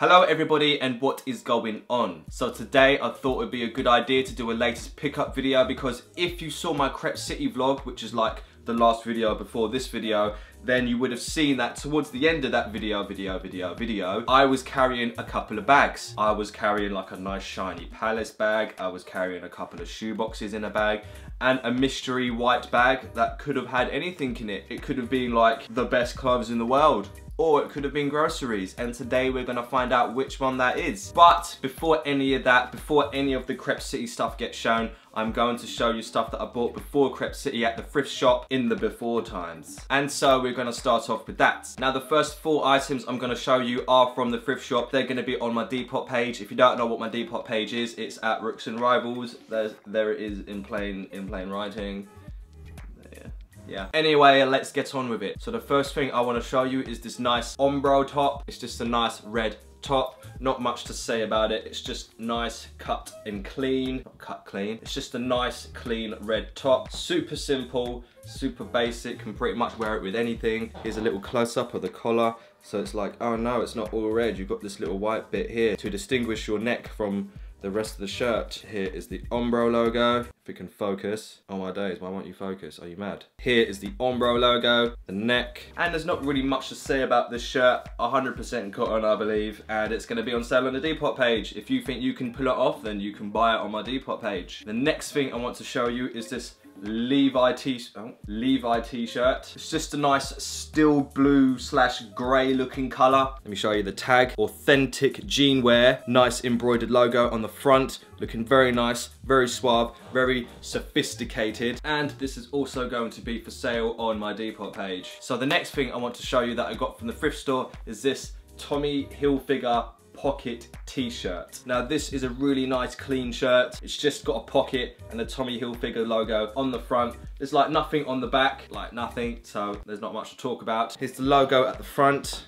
Hello everybody, and what is going on? So today I thought it would be a good idea to do a latest pickup video, because if you saw my Crep City vlog, which is like the last video before this video, then you would have seen that towards the end of that video, I was carrying a couple of bags. I was carrying like a nice shiny Palace bag, I was carrying a couple of shoe boxes in a bag, and a mystery white bag that could have had anything in it. It could have been like the best clothes in the world, or it could have been groceries, and today we're gonna find out which one that is. But before any of that, before any of the Crep City stuff gets shown, I'm going to show you stuff that I bought before Crep City at the thrift shop in the before times. And so we're gonna start off with that. Now the first 4 items I'm gonna show you are from the thrift shop. They're gonna be on my Depop page. If you don't know what my Depop page is, it's at Rooks and Rivals. There it is in plain writing. Yeah. Anyway, let's get on with it. So the first thing I want to show you is this nice Umbro top. It's just a nice red top. Not much to say about it. It's just nice, cut and clean. Not cut clean. It's just a nice, clean red top. Super simple, super basic. Can pretty much wear it with anything. Here's a little close-up of the collar. So it's like, oh no, it's not all red. You've got this little white bit here to distinguish your neck from the rest of the shirt. Here is the Umbro logo. If we can focus. Oh my days, why won't you focus? Are you mad? Here is the Umbro logo, the neck. And there's not really much to say about this shirt. 100% cotton, I believe. And it's gonna be on sale on the Depop page. If you think you can pull it off, then you can buy it on my Depop page. The next thing I want to show you is this Levi t-shirt. It's just a nice steel blue / grey looking colour. Let me show you the tag. Authentic jean wear. Nice embroidered logo on the front. Looking very nice, very suave, very sophisticated. And this is also going to be for sale on my Depop page. So the next thing I want to show you that I got from the thrift store is this Tommy Hilfiger pocket t-shirt. Now this is a really nice clean shirt. It's just got a pocket and the Tommy Hilfiger logo on the front. There's like nothing on the back, like nothing, so there's not much to talk about. Here's the logo at the front.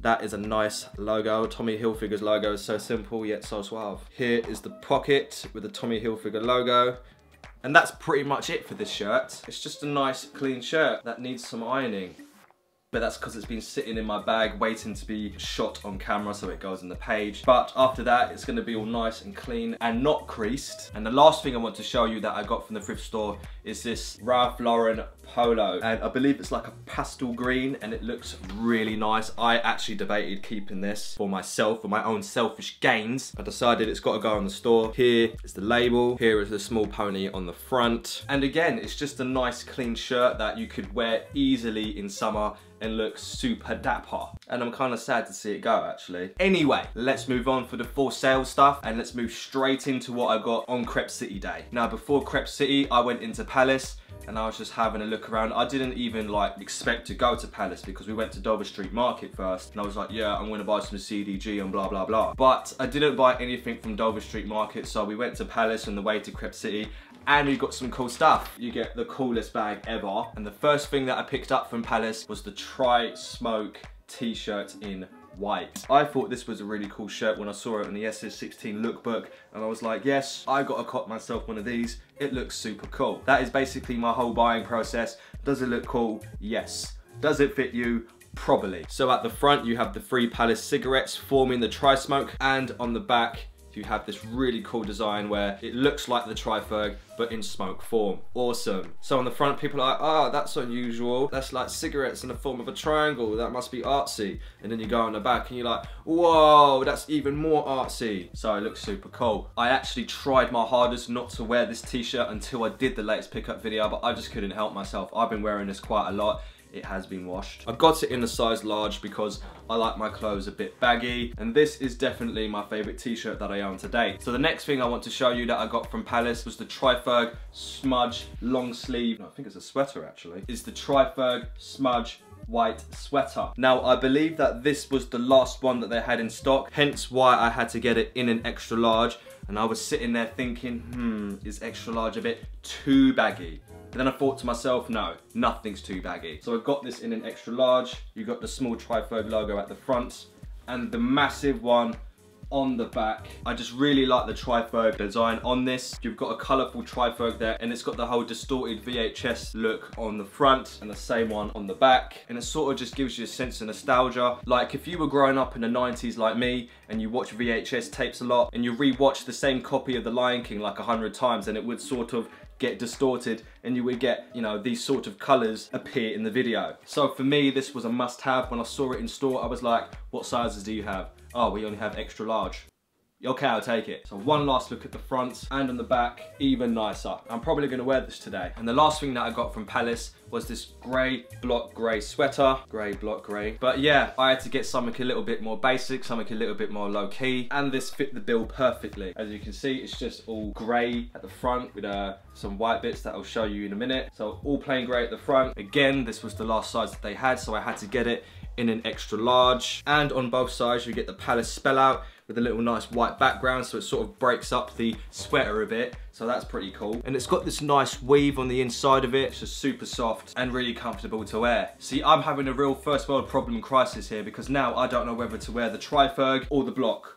That is a nice logo. Tommy Hilfiger's logo is so simple yet so suave. Here is the pocket with the Tommy Hilfiger logo. And that's pretty much it for this shirt. It's just a nice clean shirt that needs some ironing. But that's because it's been sitting in my bag waiting to be shot on camera, so it goes in the page. But after that, it's gonna be all nice and clean and not creased. And the last thing I want to show you that I got from the thrift store is this Ralph Lauren polo. And I believe it's like a pastel green and it looks really nice. I actually debated keeping this for myself, for my own selfish gains. I decided it's got to go on the store. Here is the label. Here is the small pony on the front. And again, it's just a nice clean shirt that you could wear easily in summer and looks super dapper. And I'm kind of sad to see it go, actually. Anyway, let's move on for the for sale stuff and let's move straight into what I got on Crep City Day. Now, before Crep City, I went into Palace and I was just having a look around. I didn't even like expect to go to Palace because we went to Dover Street Market first. And I was like, yeah, I'm gonna buy some CDG and blah, blah, blah. But I didn't buy anything from Dover Street Market. So we went to Palace on the way to Crep City. And we got some cool stuff. You get the coolest bag ever. And the first thing that I picked up from Palace was the Tri-Smoke t-shirt in white. I thought this was a really cool shirt when I saw it in the SS16 lookbook, and I was like, yes, I gotta cop myself one of these. It looks super cool. That is basically my whole buying process. Does it look cool? Yes. Does it fit you? Probably. So at the front you have the 3 Palace cigarettes forming the Tri-Smoke, and on the back you have this really cool design where it looks like the tri-ferg but in smoke form. Awesome. So on the front people are like, oh, that's unusual. That's like cigarettes in the form of a triangle. That must be artsy. And then you go on the back and you're like, whoa, that's even more artsy. So it looks super cool. I actually tried my hardest not to wear this t-shirt until I did the latest pickup video, but I just couldn't help myself. I've been wearing this quite a lot. It has been washed. I got it in a size large because I like my clothes a bit baggy, and this is definitely my favorite t-shirt that I own today. So the next thing I want to show you that I got from Palace was the tri-ferg smudge long sleeve. No, I think it's a sweater actually. It's the tri-ferg smudge white sweater. Now I believe that this was the last one that they had in stock, hence why I had to get it in an extra large. And I was sitting there thinking, is extra large a bit too baggy? But then I thought to myself, no, nothing's too baggy. So I got this in an extra large. You got the small tri-ferg logo at the front and the massive one on the back. I just really like the tri-ferg design on this. You've got a colourful tri-ferg there, and it's got the whole distorted VHS look on the front and the same one on the back. And it sort of just gives you a sense of nostalgia. Like if you were growing up in the 90s like me, and you watch VHS tapes a lot, and you rewatch the same copy of The Lion King like 100 times, and it would sort of get distorted, and you would get, you know, these sort of colours appear in the video. So for me, this was a must-have. When I saw it in store, I was like, what sizes do you have? Oh, we only have extra large. Okay, I'll take it. So one last look at the front, and on the back, even nicer. I'm probably gonna wear this today. And the last thing that I got from Palace was this grey block grey sweater. Grey block grey. But yeah, I had to get something a little bit more basic, something a little bit more low key, and this fit the bill perfectly. As you can see, it's just all grey at the front with some white bits that I'll show you in a minute. So all plain grey at the front. Again, this was the last size that they had, so I had to get it in an extra large. And on both sides, you get the Palace spell out with a little nice white background, so it sort of breaks up the sweater a bit, so that's pretty cool. And it's got this nice weave on the inside of it. It's just super soft and really comfortable to wear. See, I'm having a real first world problem crisis here, because now I don't know whether to wear the tri-ferg or the block.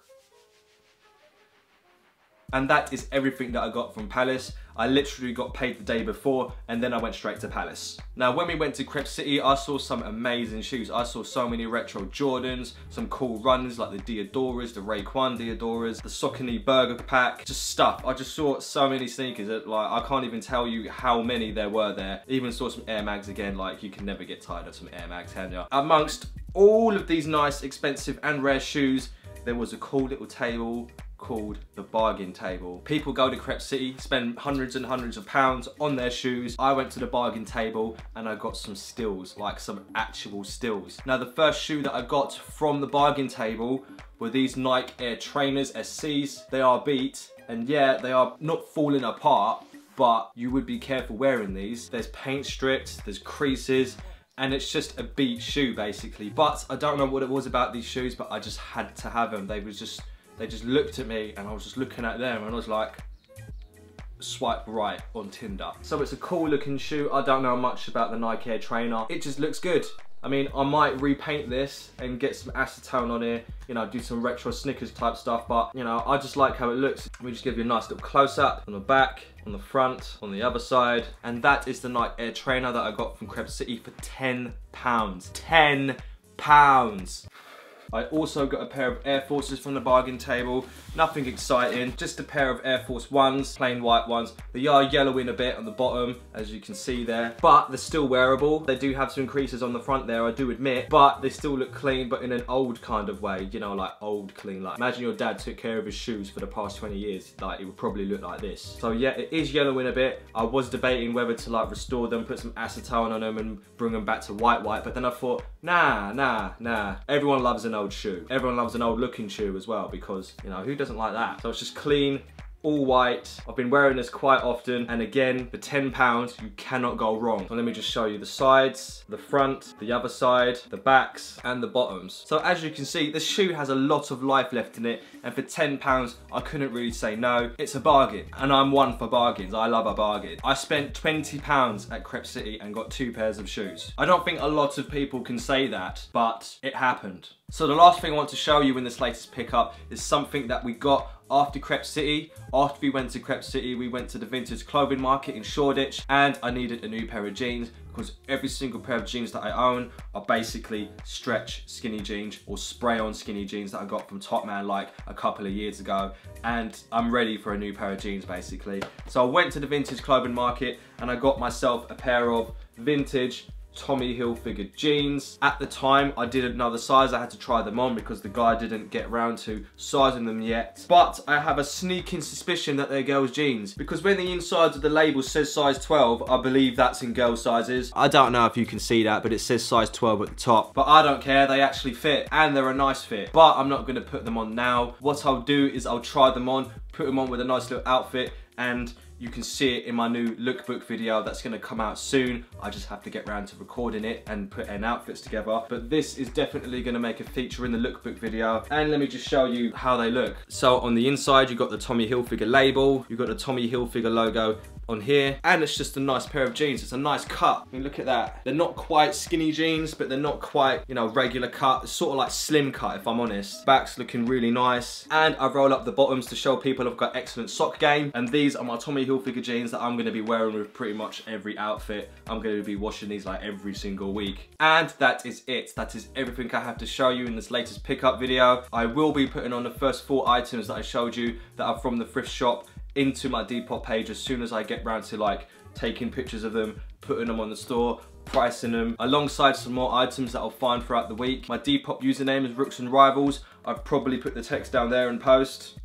And that is everything that I got from Palace. I literally got paid the day before, and then I went straight to Palace. Now, when we went to Crep City, I saw some amazing shoes. I saw so many retro Jordans, some cool runners like the Diodoras, the Raekwon Diodoras, the Saucony Burger Pack, just stuff. I just saw so many sneakers that, like, I can't even tell you how many there were there. Even saw some Air Mags again. Like, you can never get tired of some Air Mags, can you? Amongst all of these nice, expensive and rare shoes, there was a cool little table called the bargain table. People go to Crep City, spend hundreds and hundreds of pounds on their shoes. I went to the bargain table and I got some steals, like some actual steals. Now, the first shoe that I got from the bargain table were these Nike Air Trainers SCs. They are beat, and yeah, they are not falling apart, but you would be careful wearing these. There's paint strips, there's creases, and it's just a beat shoe basically. But I don't know what it was about these shoes, but I just had to have them. They just looked at me, and I was just looking at them, and I was like, swipe right on Tinder. So it's a cool looking shoe. I don't know much about the Nike Air Trainer. It just looks good. I mean, I might repaint this and get some acetone on here, you know, do some retro Snickers type stuff, but, you know, I just like how it looks. Let me just give you a nice little close-up on the back, on the front, on the other side. And that is the Nike Air Trainer that I got from Crep City for £10. £10! I also got a pair of Air Forces from the bargain table. Nothing exciting, just a pair of Air Force Ones, plain white ones. They are yellowing a bit on the bottom, as you can see there, but they're still wearable. They do have some creases on the front there, I do admit, but they still look clean, but in an old kind of way, you know, like old clean. Like, imagine your dad took care of his shoes for the past 20 years, like it would probably look like this. So yeah, it is yellowing a bit. I was debating whether to like restore them, put some acetone on them and bring them back to white, but then I thought, nah. Everyone loves an old shoe. Everyone loves an old looking shoe as well, because, you know, who doesn't like that? So it's just clean, all white. I've been wearing this quite often, and again, for £10, you cannot go wrong. So let me just show you the sides, the front, the other side, the backs, and the bottoms. So as you can see, this shoe has a lot of life left in it, and for £10, I couldn't really say no. It's a bargain, and I'm one for bargains. I love a bargain. I spent £20 at Crep City and got 2 pairs of shoes. I don't think a lot of people can say that, but it happened. So the last thing I want to show you in this latest pickup is something that we got after Crep City. After we went to Crep City, we went to the vintage clothing market in Shoreditch, and I needed a new pair of jeans, because every single pair of jeans that I own are basically stretch skinny jeans or spray on skinny jeans that I got from Top Man like a couple of years ago, and I'm ready for a new pair of jeans basically. So I went to the vintage clothing market and I got myself a pair of vintage Tommy Hilfiger jeans. At the time, I didn't know the size. I had to try them on because the guy didn't get around to sizing them yet. But I have a sneaking suspicion that they're girls' jeans, because when the inside of the label says size 12, I believe that's in girl sizes. I don't know if you can see that, but it says size 12 at the top. But I don't care, they actually fit, and they're a nice fit. But I'm not gonna put them on now. What I'll do is I'll try them on, put them on with a nice little outfit, and you can see it in my new lookbook video that's gonna come out soon. I just have to get around to recording it and putting outfits together. But this is definitely gonna make a feature in the lookbook video. And let me just show you how they look. So on the inside, you've got the Tommy Hilfiger label, you've got the Tommy Hilfiger logo on here, and it's just a nice pair of jeans. It's a nice cut. I mean, look at that. They're not quite skinny jeans, but they're not quite, you know, regular cut. It's sort of like slim cut, if I'm honest. Back's looking really nice, and I roll up the bottoms to show people I've got excellent sock game. And these are my Tommy Hilfiger jeans that I'm going to be wearing with pretty much every outfit. I'm going to be washing these like every single week. And that is it. That is everything I have to show you in this latest pickup video. I will be putting on the first 4 items that I showed you that are from the thrift shop into my Depop page as soon as I get round to like taking pictures of them, putting them on the store, pricing them, alongside some more items that I'll find throughout the week. My Depop username is Rooks and Rivals. I've probably put the text down there in post.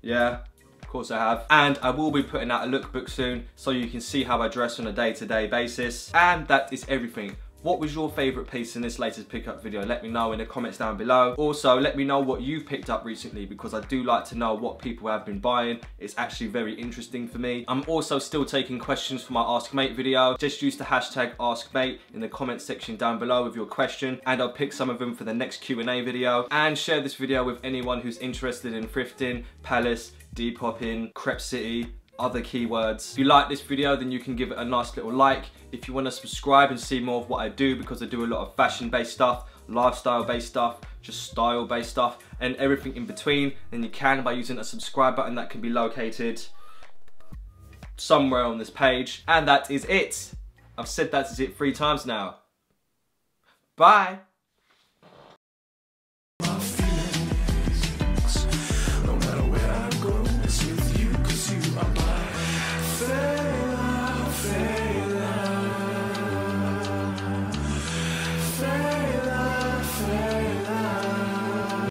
Yeah, of course I have. And I will be putting out a lookbook soon so you can see how I dress on a day-to-day basis. And that is everything. What was your favourite piece in this latest pickup video? Let me know in the comments down below. Also, let me know what you've picked up recently, because I do like to know what people have been buying. It's actually very interesting for me. I'm also still taking questions for my Ask Mate video. Just use the hashtag AskMate in the comments section down below with your question, and I'll pick some of them for the next Q&A video. And share this video with anyone who's interested in thrifting, Palace, Depopping, Crep City, other keywords. If you like this video, then you can give it a nice little like. If you want to subscribe and see more of what I do, because I do a lot of fashion based stuff, lifestyle based stuff, just style based stuff, and everything in between, then you can by using a subscribe button that can be located somewhere on this page. And that is it. I've said that is it 3 times now. Bye.